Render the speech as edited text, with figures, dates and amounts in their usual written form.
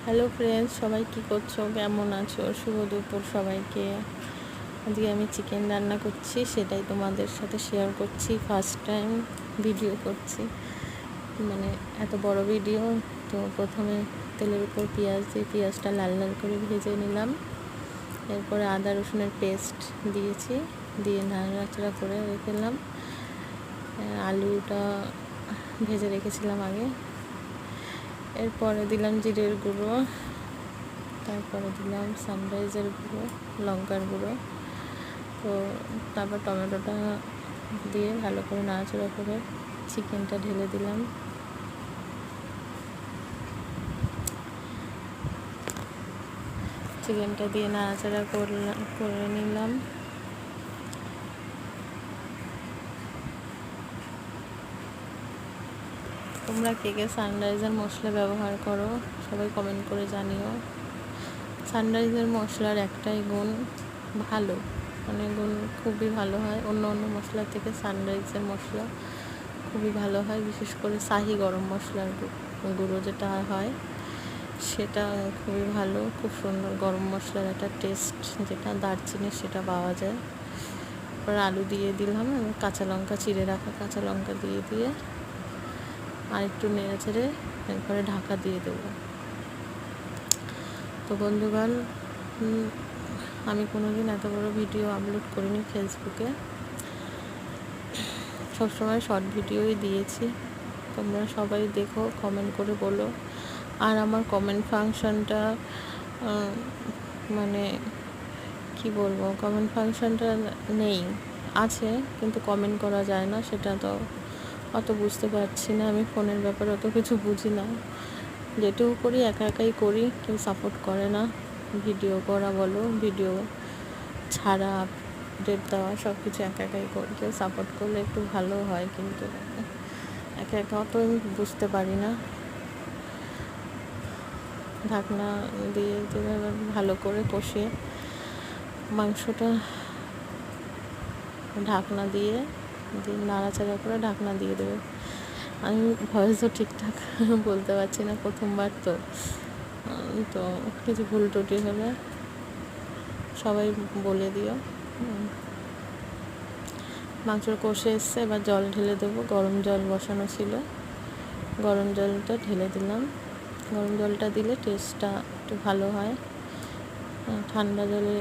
Hello friends, সবাই কি করছো, কেমন আছো? শুভ দুপুর সবাইকে। আজকে আমি চিকেন রান্না করছি, সেটাই তোমাদের সাথে শেয়ার করছি। ফার্স্ট টাইম ভিডিও করছি, মানে এত বড় ভিডিও। তো প্রথমে তেলের উপর পেঁয়াজ দিয়ে পেঁয়াজটা লাল লাল করে ভেজে নিলাম। এরপরে আদা রসুনের পেস্ট দিয়েছি, দিয়ে নাড়াচাড়া করে রেখেলাম। আলুটা ভেজে রেখেছিলাম আগে। এরপরে দিলাম জিরের গুঁড়ো, তারপরে দিলাম সানরাইজের গুঁড়ো, লঙ্কার গুঁড়ো। তো তারপর টমেটোটা দিয়ে ভালো করে নাড়াচাড়া করে চিকেনটা ঢেলে দিলাম। চিকেনটা দিয়ে নাড়াচাড়া করে নিলাম। তোমরা কে কে সানরাইজের মশলা ব্যবহার করো সবাই কমেন্ট করে জানিও। সানরাইজের মশলার একটাই গুণ, ভালো, মানে গুণ খুবই ভালো হয়। অন্য অন্য মশলা থেকে সানরাইজের মশলা খুবই ভালো হয়, বিশেষ করে শাহি গরম মশলার গুঁড়ো যেটা হয় সেটা খুবই ভালো। খুব সুন্দর গরম মশলার একটা টেস্ট, যেটা দারচিনি, সেটা পাওয়া যায়। এরপর আলু দিয়ে দিলাম, কাঁচা লঙ্কা, চিড়ে রাখা কাঁচা লঙ্কা দিয়ে আর একটু নেড়ে চেড়ে এরপরে ঢাকা দিয়ে দেবো। তো বন্ধুগণ, আমি কোনোদিন এত বড় ভিডিও আপলোড করিনি ফেসবুকে, সবসময় শর্ট ভিডিওই দিয়েছি। তোমরা সবাই দেখো, কমেন্ট করে বলো। আর আমার কমেন্ট ফাংশনটা, মানে কি বলবো, কমেন্ট ফাংশনটা নেই, আছে কিন্তু কমেন্ট করা যায় না, সেটা তো অত বুঝতে পারছি না। আমি ফোনের ব্যাপারে অত কিছু বুঝি না, যেটুকু করি একা একাই করি, কেউ সাপোর্ট করে না। ভিডিও করা বলো, ভিডিও ছাড়া, আপডেট দেওয়া, সব কিছু একা একাই করি। কেউ সাপোর্ট করলে একটু ভালো হয়, কিন্তু একা একা অত আমি বুঝতে পারি না। ঢাকনা দিয়ে ভালো করে কষিয়ে মাংসটা ঢাকনা দিয়ে নাড়াচাড়া করে ঢাকনা দিয়ে দেবে। আমি ভয়েসও ঠিকঠাক বলতে পারছি না, প্রথমবার তো কিছু ভুল ত্রুটি হলে সবাই বলে দিও। মাংস কষে এসছে, এবার জল ঢেলে দেবো। গরম জল বসানো ছিল, গরম জলটা ঢেলে দিলাম। গরম জলটা দিলে টেস্টটা একটু ভালো হয়। ঠান্ডা জলে